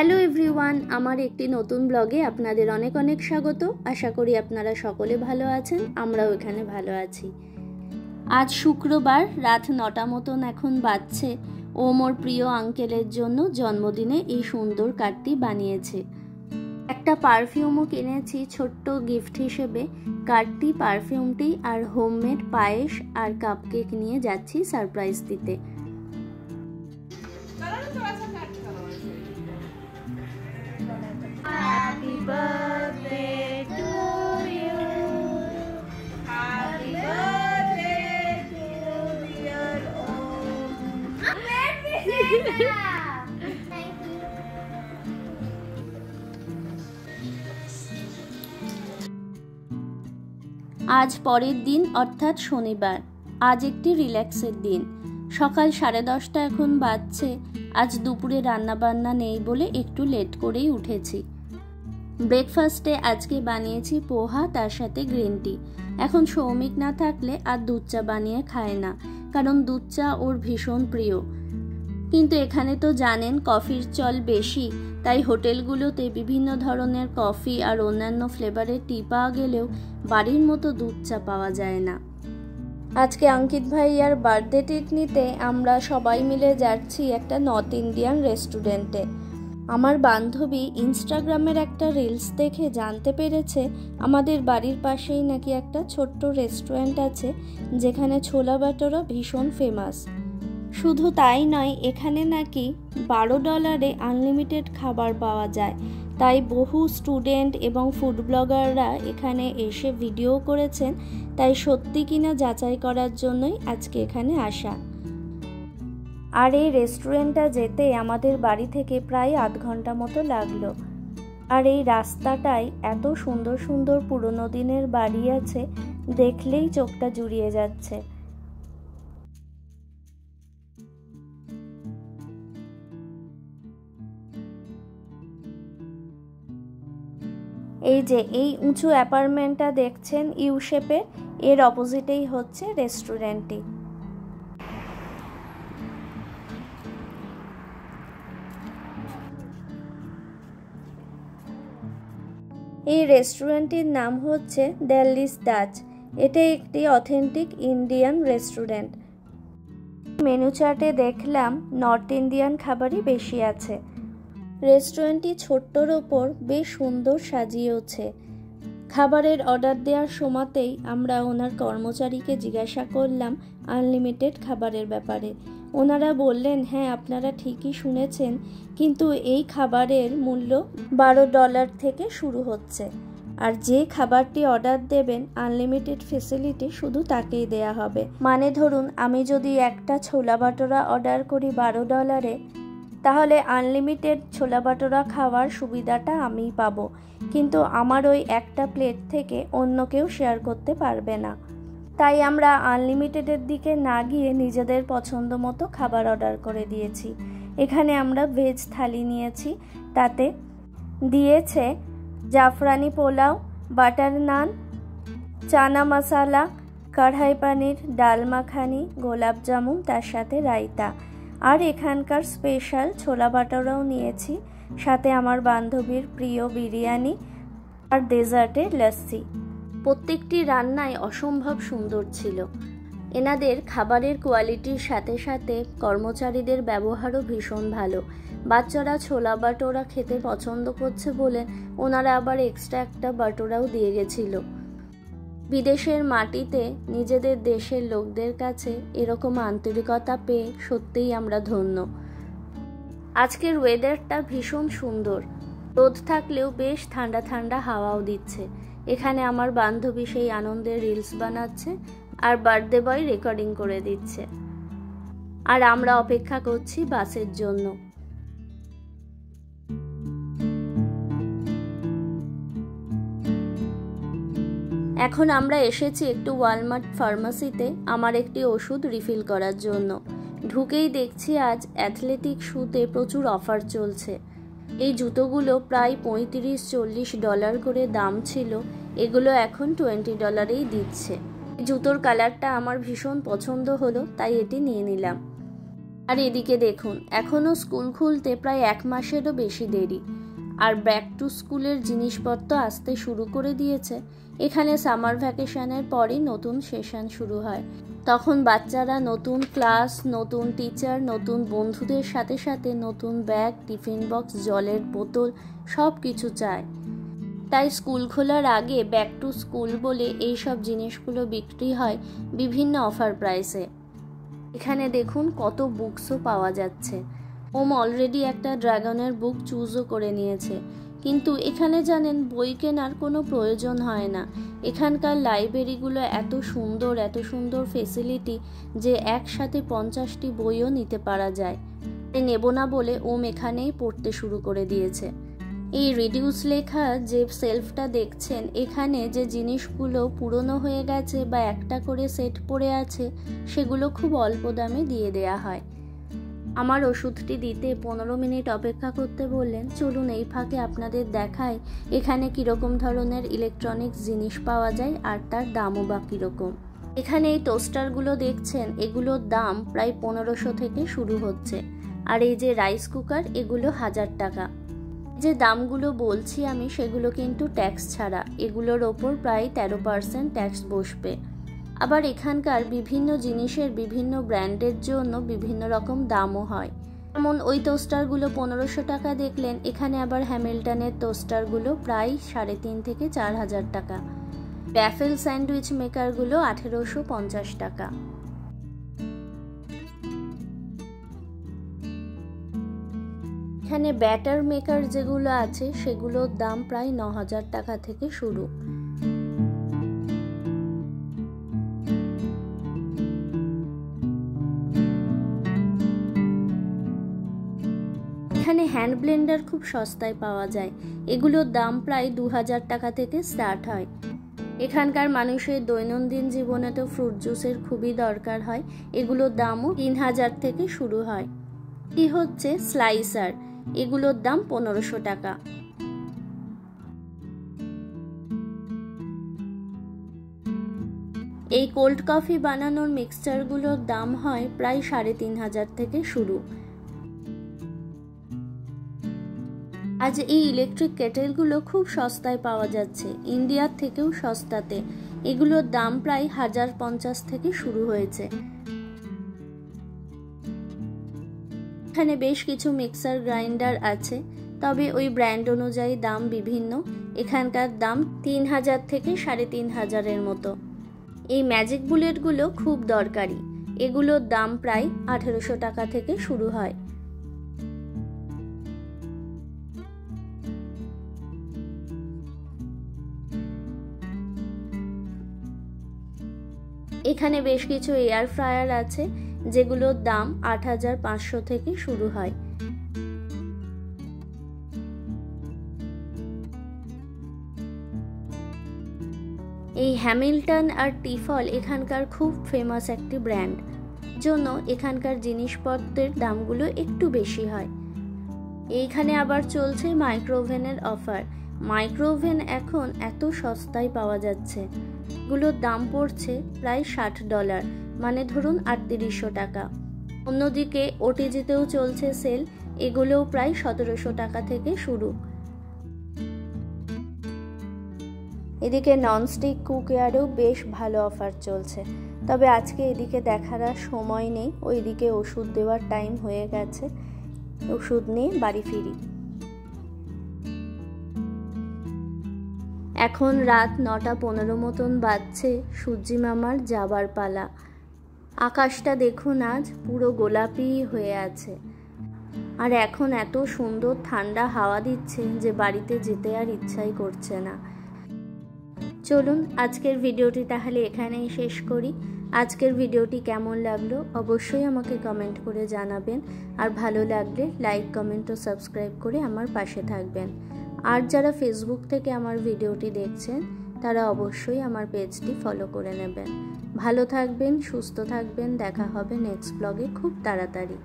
Hello everyone, আমার একটি নতুন ব্লগে আপনাদের অনেক অনেক স্বাগত। আশা করি আপনারা সকলে ভালো আছেন, আমরাও এখানে ভালো আছি। আজ শুক্রবার রাত 9টা মতন এখন বাজছে। ও মোর প্রিয় আঙ্কেলের জন্য জন্মদিনে এই সুন্দর কার্ডটি বানিয়েছে। একটা পারফিউমও কিনেছি ছোট্ট গিফট হিসেবে। কার্ডটি, পারফিউমটি আর হোমমেড পায়েস আর কাপকেক নিয়ে যাচ্ছি সারপ্রাইজ দিতে। Happy birthday to you. Happy birthday to dear Om. Thank you. আজ পরের দিন অর্থাৎ শনিবার। আজ একটি রিল্যাক্সের দিন। সকাল 10:30 এখন বাজছে। আজ দুপুরে রান্নাবান্না নেই বলে একটু লেট করেই উঠেছি। ব্রেকফাস্টে আজকে বানিয়েছি পোহা, তার সাথে গ্রিন টি। এখন সৌমিক না থাকলে আর দুধ চা বানিয়ে খায় না, কারণ দুধ চা ওর ভীষণ প্রিয়। কিন্তু এখানে তো জানেন কফির চল বেশি, তাই হোটেলগুলোতে বিভিন্ন ধরনের কফি আর অন্যান্য ফ্লেভারের টি পাওয়া গেলেও বাড়ির মতো দুধ চা পাওয়া যায় না। আজকে অঙ্কিত ভাইয়ার বার্থডে ট্রিট নিতে আমরা সবাই মিলে যাচ্ছি একটা নর্থ ইন্ডিয়ান রেস্টুরেন্টে। আমার বান্ধবী ইনস্টাগ্রামের একটা রিলস দেখে জানতে পেরেছে আমাদের বাড়ির পাশেই নাকি একটা ছোট্ট রেস্টুরেন্ট আছে যেখানে ছোলা বাটোরা ভীষণ ফেমাস। শুধু তাই নয়, এখানে নাকি $12 আনলিমিটেড খাবার পাওয়া যায়। তাই বহু স্টুডেন্ট এবং ফুড ব্লগাররা এখানে এসে ভিডিও করেছেন। তাই সত্যি কিনা যাচাই করার জন্যই আজকে এখানে আসা। আর এই রেস্টুরেন্টটা যেতে আমাদের বাড়ি থেকে প্রায় আধ ঘন্টা মতো লাগলো। আর এই রাস্তাটায় এত সুন্দর সুন্দর পুরনো দিনের বাড়ি আছে, দেখলেই চোখটা জুড়িয়ে যাচ্ছে। এই যে এই উঁচু অ্যাপার্টমেন্টটা দেখছেন ইউ শেপের, এর অপোজিটেই হচ্ছে রেস্টুরেন্টটি। এই রেস্টুরেন্টটির নাম হচ্ছে দিল্লিস ডাচ। এটা একটি অথেন্টিক ইন্ডিয়ান রেস্টুরেন্ট। মেনু চার্টে দেখলাম নর্থ ইন্ডিয়ান খাবারই বেশি আছে। রেস্টুরেন্টটি ছোট্টর ওপর বেশ সুন্দর সাজিয়েছে। খাবারের অর্ডার দেওয়ার সময়তেই আমরা ওনার কর্মচারীকে জিজ্ঞাসা করলাম আনলিমিটেড খাবারের ব্যাপারে। ওনারা বললেন, হ্যাঁ আপনারা ঠিকই শুনেছেন, কিন্তু এই খাবারের মূল্য $12 থেকে শুরু হচ্ছে। আর যে খাবারটি অর্ডার দেবেন আনলিমিটেড ফেসিলিটি শুধু তাকেই দেয়া হবে। মানে ধরুন আমি যদি একটা ছোলা বাটোরা অর্ডার করি $12, তাহলে আনলিমিটেড ছোলা বাটোরা খাওয়ার সুবিধাটা আমিই পাবো, কিন্তু আমার ওই একটা প্লেট থেকে অন্য কেউ শেয়ার করতে পারবে না। তাই আমরা আনলিমিটেডের দিকে না গিয়ে নিজেদের পছন্দ মতো খাবার অর্ডার করে দিয়েছি। এখানে আমরা ভেজ থালি নিয়েছি, তাতে দিয়েছে জাফরানি পোলাও, বাটার নান, চানা মশালা, কড়াই পানির, ডাল মাখানি, গোলাপ জামুন, তার সাথে রায়তা। আর এখানকার স্পেশাল ছোলা বাটোরাও নিয়েছি, সাথে আমার বান্ধবীর প্রিয় বিরিয়ানি আর ডেজার্টে লস্যি। প্রত্যেকটি রান্নায় অসম্ভব সুন্দর ছিল। এনাদের খাবারের কোয়ালিটির সাথে সাথে কর্মচারীদের ব্যবহারও ভীষণ ভালো। বাচ্চারা ছোলা বাটোরা খেতে পছন্দ করছে বলে ওনারা আবার এক্সট্রা একটা বাটোরাও দিয়ে গেছিল। বিদেশের মাটিতে নিজেদের দেশের লোকদের কাছে এরকম আন্তরিকতা পেয়ে সত্যিই আমরা ধন্য। আজকের ওয়েদারটা ভীষণ সুন্দর, রোদ থাকলেও বেশ ঠান্ডা ঠান্ডা হাওয়াও দিচ্ছে। এখানে আমার বান্ধবী সেই আনন্দের রিলস বানাচ্ছে আর বার্থডে বয় রেকর্ডিং করে দিচ্ছে। আর আমরা অপেক্ষা করছি বাসের জন্য। এখন আমরা এসেছি একটু ওয়ালমার্ট ফার্মাসিতে আমার একটি ওষুধ রিফিল করার জন্য। ঢুকেই দেখছি আজ অ্যাথলেটিক শুতে প্রচুর অফার চলছে। এই জুতোগুলো প্রায় $35-40 করে দাম ছিল, এগুলো এখন $20 দিচ্ছে। জুতোর কালারটা আমার ভীষণ পছন্দ হলো, তাই এটি নিয়ে নিলাম। আর এদিকে দেখুন, এখনও স্কুল খুলতে প্রায় 1 মাসেরও বেশি দেরি, আর ব্যাক টু স্কুলের জিনিসপত্র আসতে শুরু করে দিয়েছে। এখানে সামার ভ্যাকেশনের পরই নতুন সেশন শুরু হয়। তখন বাচ্চারা নতুন ক্লাস, নতুন টিচার, নতুন বন্ধুদের সাথে সাথে নতুন ব্যাগ, টিফিন বক্স, জলের বোতল সব কিছু চায়। তাই স্কুল খোলার আগে ব্যাক টু স্কুল বলে এই সব জিনিসগুলো বিক্রি হয় বিভিন্ন অফার প্রাইসে। এখানে দেখুন কত বুকসও পাওয়া যাচ্ছে। ওম অলরেডি একটা ড্রাগনের বুক চুজও করে নিয়েছে। কিন্তু এখানে জানেন, বই কেনার কোনো প্রয়োজন হয় না। এখানকার লাইব্রেরিগুলো এত সুন্দর ফেসিলিটি যে একসাথে 50টি বইও নিতে পারা যায়। নেব না বলে ওম এখানেই পড়তে শুরু করে দিয়েছে। এই রিডিউস লেখা যে সেলফটা দেখছেন, এখানে যে জিনিসগুলো পুরনো হয়ে গেছে বা একটা করে সেট পড়ে আছে, সেগুলো খুব অল্প দামে দিয়ে দেয়া হয়। আমার ওষুধটি দিতে 15 মিনিট অপেক্ষা করতে বললেন। চলুন এই ফাঁকে আপনাদের দেখাই এখানে কীরকম ধরনের ইলেকট্রনিক্স জিনিস পাওয়া যায় আর তার দামও বা কীরকম। এখানে এই টোস্টারগুলো দেখছেন, এগুলোর দাম প্রায় 1500 থেকে শুরু হচ্ছে। আর এই যে রাইস কুকার, এগুলো 1000 টাকা। যে দামগুলো বলছি আমি, সেগুলো কিন্তু ট্যাক্স ছাড়া। এগুলোর ওপর প্রায় 13% ট্যাক্স বসবে। আবার এখানকার বিভিন্ন জিনিসের বিভিন্ন ব্র্যান্ডের জন্য বিভিন্ন রকম দামও হয়। যেমন ওই টোস্টারগুলো 1500 টাকা দেখলেন, এখানে আবার হ্যামিল্টনের টোস্টারগুলো প্রায় 3,500 থেকে 4,000 টাকা। ব্যাফেল স্যান্ডউইচ মেকারগুলো 1850 টাকা। এখানে ব্যাটার মেকার যেগুলো আছে, সেগুলোর দাম প্রায় 9,000 টাকা থেকে শুরু। এখানে হ্যান্ড ব্লেন্ডার খুব সস্তায় পাওয়া যায়। এগুলোর দাম প্রায় 2000 টাকা থেকে স্টার্ট হয়। এখানকার মানুষের দৈনন্দিন জীবনে তো ফ্রুট জুসের খুবই দরকার হয়। এগুলোর দামও 3000 থেকে শুরু হয়। কি হচ্ছে স্লাইসার, এগুলোর দাম 1500 টাকা। এই কোল্ড কফি বানানোর মিক্সচারগুলোর দাম হয় প্রায় 3500 থেকে শুরু। আজ এই ইলেকট্রিক কেটেলগুলো খুব সস্তায় পাওয়া যাচ্ছে, ইন্ডিয়ার থেকেও সস্তাতে। এগুলোর দাম প্রায় 1050 থেকে শুরু হয়েছে। এখানে বেশ কিছু মিক্সার গ্রাইন্ডার আছে, তবে ওই ব্র্যান্ড অনুযায়ী দাম বিভিন্ন। এখানকার দাম 3000 থেকে 3500 মতো। এই ম্যাজিক বুলেটগুলো খুব দরকারি। এগুলোর দাম প্রায় 1800 টাকা থেকে শুরু হয়। এখানে বেশ কিছু এয়ার ফ্রায়ার আছে, যেগুলোর দাম 8500 থেকে শুরু হয়। এই হ্যামিল্টন আর টিফল এখানকার খুব ফেমাস একটি ব্র্যান্ড, জন্য এখানকার জিনিসপত্রের দামগুলো একটু বেশি হয়। এইখানে আবার চলছে মাইক্রোওভেনের অফার। মাইক্রোওভেন এখন এত সস্তায় পাওয়া যাচ্ছে। এগুলোর দাম পড়ছে প্রায় $60, মানে ধরুন 3800 টাকা। অন্যদিকে ওটিজিতেও চলছে সেল, এগুলোও প্রায় 1700 টাকা থেকে শুরু। এদিকে ননস্টিক কুকওয়্যারেও বেশ ভালো অফার চলছে, তবে আজকে এদিকে দেখার আর সময় নেই। ওইদিকে ওষুধ দেওয়ার টাইম হয়ে গেছে, ওষুধ নিয়ে বাড়ি ফিরি। এখন রাত 9:15 মতন বাজছে। সূর্যি মামার যাবার পালা। আকাশটা দেখুন, আজ পুরো গোলাপি হয়ে আছে। আর এখন এত সুন্দর ঠান্ডা হাওয়া দিচ্ছে যে বাড়িতে যেতে আর ইচ্ছাই করছে না। চলুন আজকের ভিডিওটি তাহলে এখানেই শেষ করি। আজকের ভিডিওটি কেমন লাগলো অবশ্যই আমাকে কমেন্ট করে জানাবেন, আর ভালো লাগলে লাইক, কমেন্ট ও সাবস্ক্রাইব করে আমার পাশে থাকবেন। আর যারা ফেসবুক থেকে আমার ভিডিওটি দেখছেন, তারা অবশ্যই আমার পেজটি ফলো করে নেবেন। ভালো থাকবেন, সুস্থ থাকবেন। দেখা হবে নেক্সট ব্লগে খুব তাড়াতাড়ি।